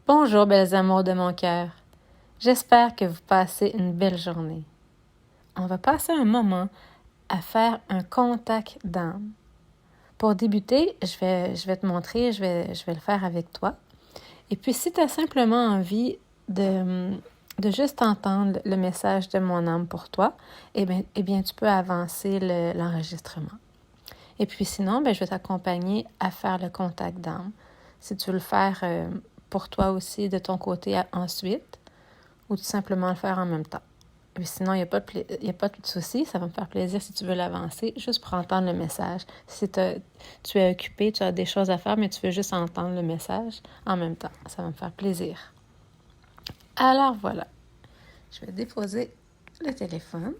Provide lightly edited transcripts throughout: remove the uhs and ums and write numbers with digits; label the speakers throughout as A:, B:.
A: Bonjour, belles amours de mon cœur. J'espère que vous passez une belle journée. On va passer un moment à faire un contact d'âme. Pour débuter, je vais te montrer, je vais le faire avec toi. Et puis, si tu as simplement envie de juste entendre le message de mon âme pour toi, eh bien tu peux avancer l'enregistrement. Et puis sinon, je vais t'accompagner à faire le contact d'âme. Si tu veux le faire pour toi aussi de ton côté ensuite, ou tout simplement le faire en même temps. Et puis sinon, il n'y a pas de souci, ça va me faire plaisir si tu veux l'avancer, juste pour entendre le message. Si tu es occupé, tu as des choses à faire, mais tu veux juste entendre le message en même temps, ça va me faire plaisir. Alors voilà, je vais déposer le téléphone.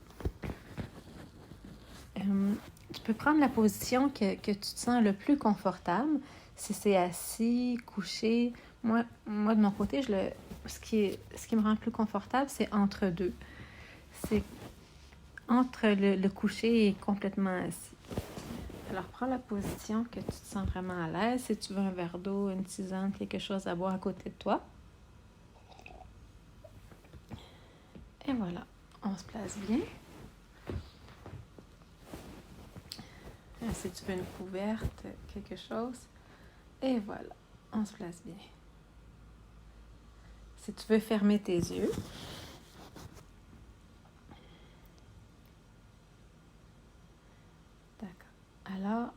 A: Tu peux prendre la position que tu te sens le plus confortable. Si c'est assis, couché, moi de mon côté, ce qui me rend plus confortable, c'est entre deux. C'est entre le coucher et complètement assis. Alors, prends la position que tu te sens vraiment à l'aise. Si tu veux un verre d'eau, une tisane, quelque chose à boire à côté de toi. Et voilà, on se place bien. Si tu veux une couverte, quelque chose. Et voilà, on se place bien. Si tu veux fermer tes yeux. D'accord. Alors,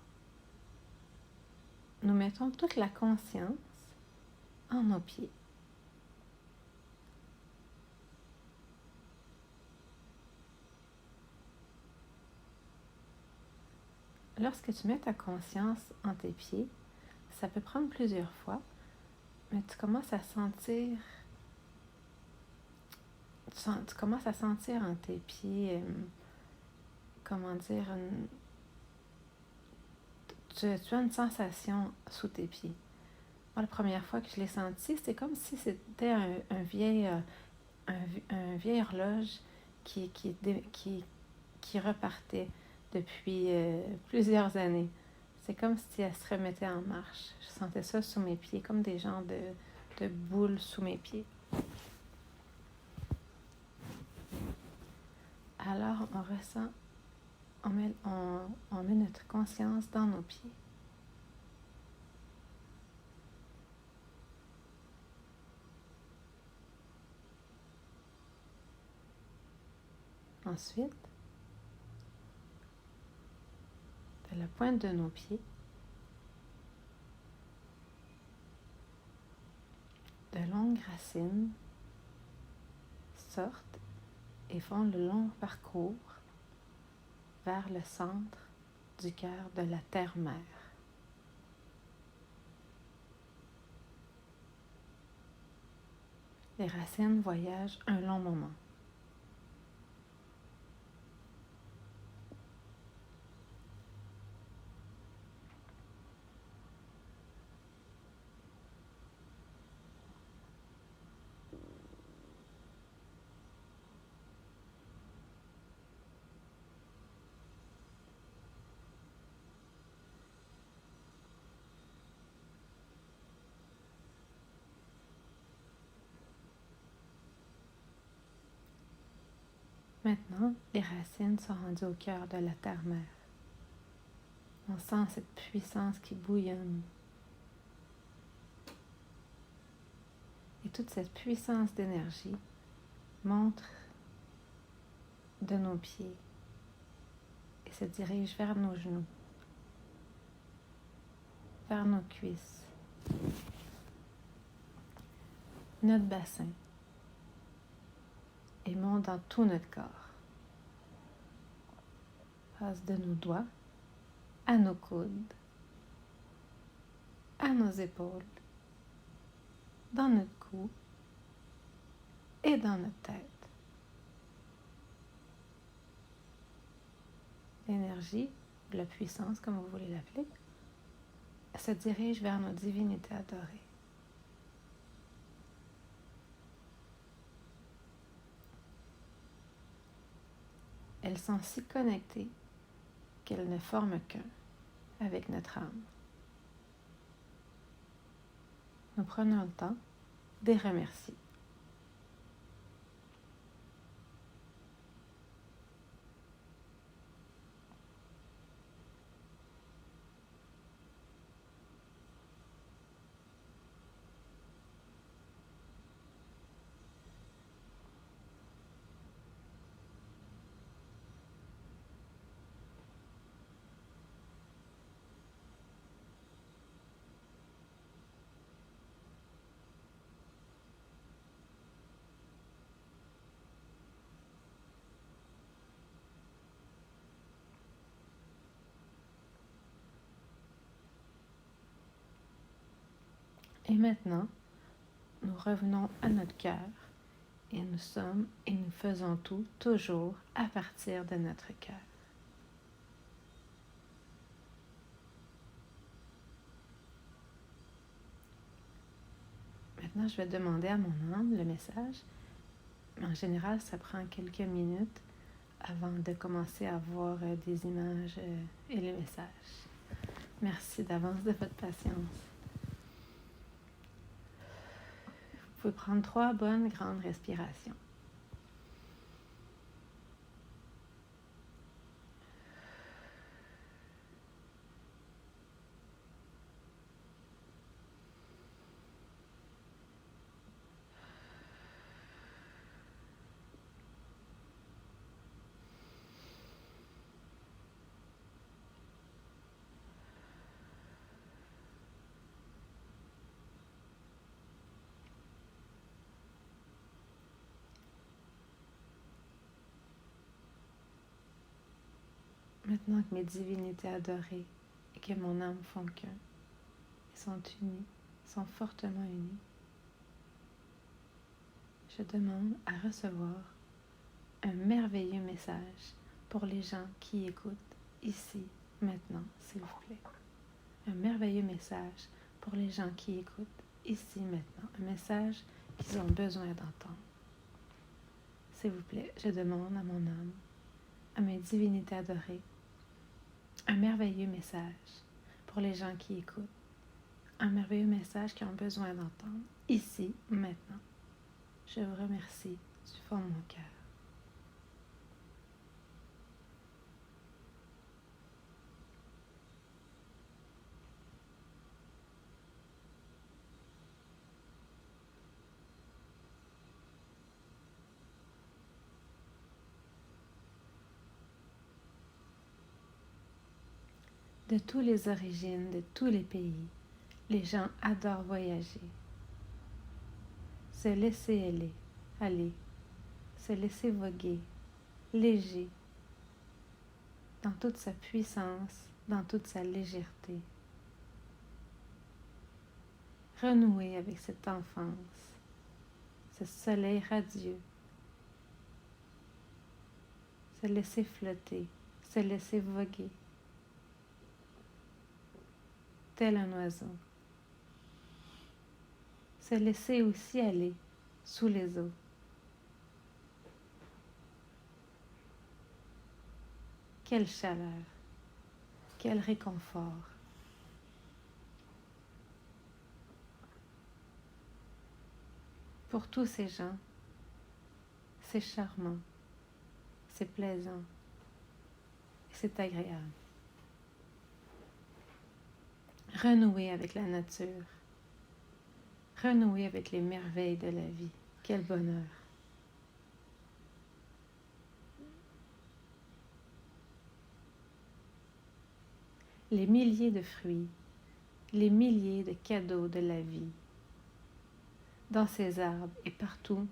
A: nous mettons toute la conscience en nos pieds. Lorsque tu mets ta conscience en tes pieds, ça peut prendre plusieurs fois, mais tu commences à sentir en tes pieds, comment dire, tu as une sensation sous tes pieds. Moi, la première fois que je l'ai senti, c'est comme si c'était un vieil horloge qui repartait depuis plusieurs années. C'est comme si elle se remettait en marche. Je sentais ça sous mes pieds, comme des genres de boules sous mes pieds. Alors, on ressent, on met notre conscience dans nos pieds. Ensuite, de la pointe de nos pieds, de longues racines sortent et font le long parcours vers le centre du cœur de la terre-mère. Les racines voyagent un long moment. Maintenant, les racines sont rendues au cœur de la terre-mère. On sent cette puissance qui bouillonne. Et toute cette puissance d'énergie monte de nos pieds et se dirige vers nos genoux, vers nos cuisses, notre bassin et monte dans tout notre corps. Passe de nos doigts à nos coudes, à nos épaules, dans notre cou et dans notre tête. L'énergie, la puissance, comme vous voulez l'appeler, se dirige vers nos divinités adorées. Elles sont si connectées qu'elles ne forment qu'un avec notre âme. Nous prenons le temps des remercie. Et maintenant, nous revenons à notre cœur et nous sommes et nous faisons tout toujours à partir de notre cœur. Maintenant, je vais demander à mon âme le message. En général, ça prend quelques minutes avant de commencer à voir des images et les messages. Merci d'avance de votre patience. Vous pouvez prendre 3 bonnes grandes respirations. Maintenant que mes divinités adorées et que mon âme font qu'un, ils sont unis, sont fortement unis, je demande à recevoir un merveilleux message pour les gens qui écoutent ici, maintenant, s'il vous plaît. Un merveilleux message pour les gens qui écoutent ici, maintenant. Un message qu'ils ont besoin d'entendre. S'il vous plaît, je demande à mon âme, à mes divinités adorées, un merveilleux message pour les gens qui écoutent. Un merveilleux message qu'ils ont besoin d'entendre, ici, maintenant. Je vous remercie du fond de mon cœur. De toutes les origines, de tous les pays, les gens adorent voyager. Se laisser aller, se laisser voguer, léger, dans toute sa puissance, dans toute sa légèreté. Renouer avec cette enfance, ce soleil radieux, se laisser flotter, se laisser voguer, tel un oiseau. Se laisser aussi aller sous les eaux. Quelle chaleur, quel réconfort. Pour tous ces gens, c'est charmant, c'est plaisant et c'est agréable. Renouer avec la nature, renouer avec les merveilles de la vie. Quel bonheur! Les milliers de fruits, les milliers de cadeaux de la vie, dans ces arbres et partout,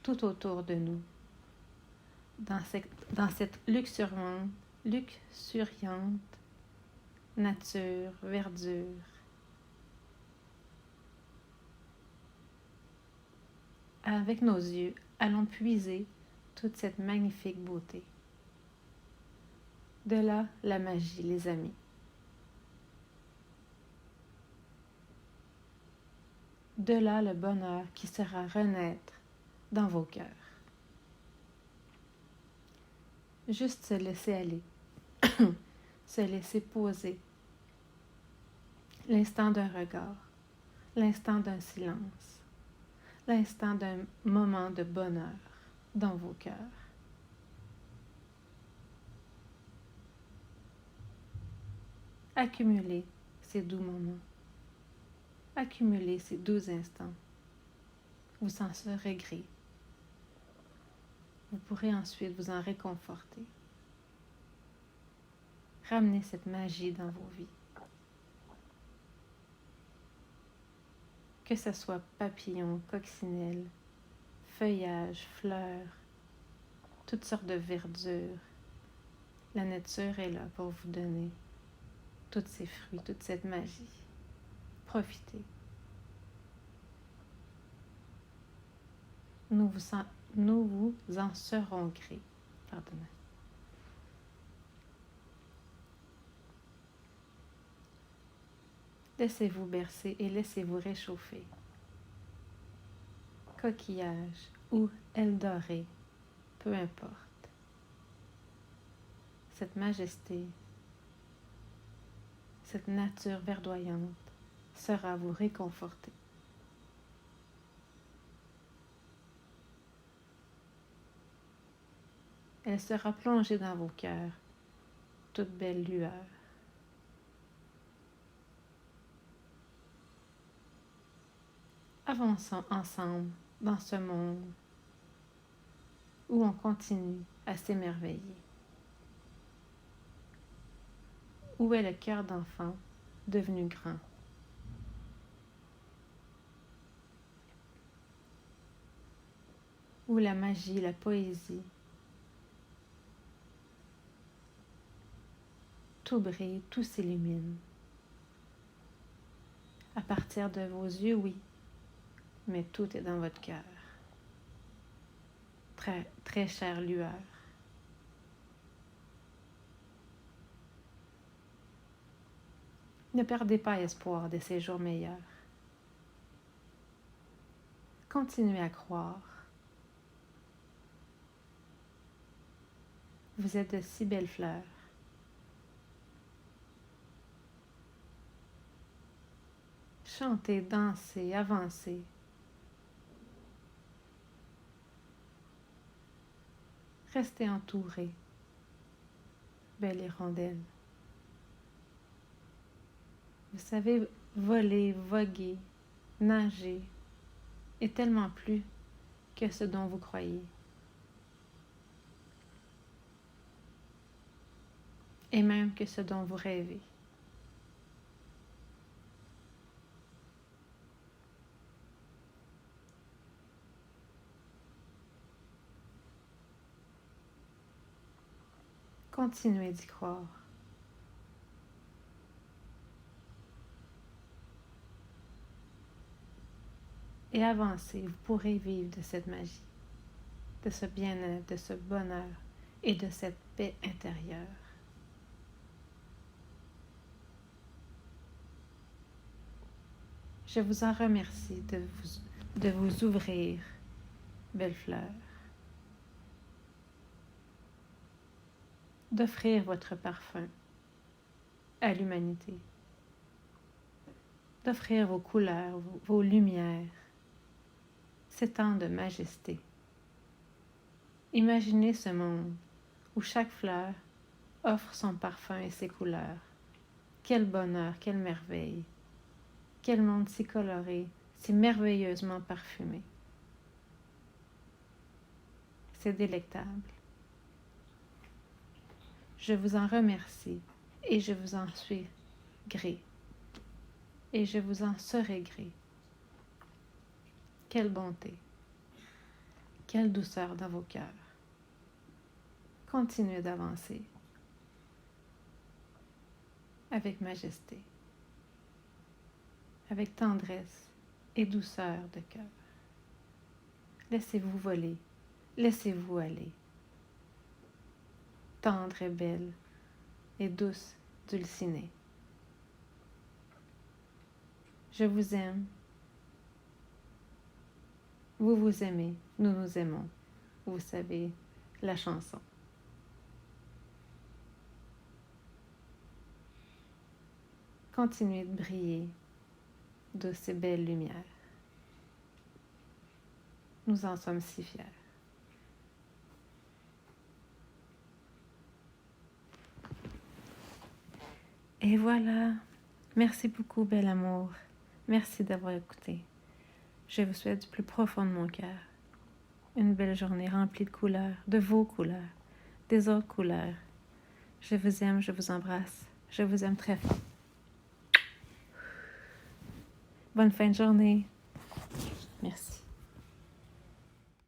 A: tout autour de nous, dans cette luxuriante nature, verdure. Avec nos yeux, allons puiser toute cette magnifique beauté. De là, la magie, les amis. De là, le bonheur qui sera renaître dans vos cœurs. Juste se laisser aller, se laisser poser. L'instant d'un regard, l'instant d'un silence, l'instant d'un moment de bonheur dans vos cœurs. Accumulez ces doux moments. Accumulez ces doux instants. Vous en serez gré. Vous pourrez ensuite vous en réconforter. Ramenez cette magie dans vos vies. Que ce soit papillons, coccinelles, feuillages, fleurs, toutes sortes de verdure, la nature est là pour vous donner tous ces fruits, toute cette magie. Profitez. Nous vous en serons gré. Pardonnez. Laissez-vous bercer et laissez-vous réchauffer. Coquillage ou aile dorée, peu importe. Cette majesté, cette nature verdoyante sera vous réconforter. Elle sera plongée dans vos cœurs, toute belle lueur. Avançons ensemble dans ce monde où on continue à s'émerveiller. Où est le cœur d'enfant devenu grand? Où la magie, la poésie, tout brille, tout s'illumine. À partir de vos yeux, oui, mais tout est dans votre cœur. Très, très chère lueur. Ne perdez pas espoir de ces jours meilleurs. Continuez à croire. Vous êtes de si belles fleurs. Chantez, dansez, avancez. Restez entourés, belle hirondelle. Vous savez voler, voguer, nager, et tellement plus que ce dont vous croyez. Et même que ce dont vous rêvez. Continuez d'y croire. Et avancez, vous pourrez vivre de cette magie, de ce bien-être, de ce bonheur et de cette paix intérieure. Je vous en remercie de vous ouvrir, belle fleur, d'offrir votre parfum à l'humanité, d'offrir vos couleurs, vos lumières, ces temps de majesté. Imaginez ce monde où chaque fleur offre son parfum et ses couleurs. Quel bonheur, quelle merveille! Quel monde si coloré, si merveilleusement parfumé. C'est délectable. Je vous en remercie et je vous en suis gré. Et je vous en serai gré. Quelle bonté, quelle douceur dans vos cœurs. Continuez d'avancer avec majesté, avec tendresse et douceur de cœur. Laissez-vous voler, laissez-vous aller. Tendre et belle et douce dulcinée. Je vous aime. Vous vous aimez, nous nous aimons. Vous savez la chanson. Continuez de briller de ces belles lumières. Nous en sommes si fiers. Et voilà. Merci beaucoup, bel amour. Merci d'avoir écouté. Je vous souhaite du plus profond de mon cœur une belle journée remplie de couleurs, de vos couleurs, des autres couleurs. Je vous aime, je vous embrasse. Je vous aime très fort. Bonne fin de journée. Merci.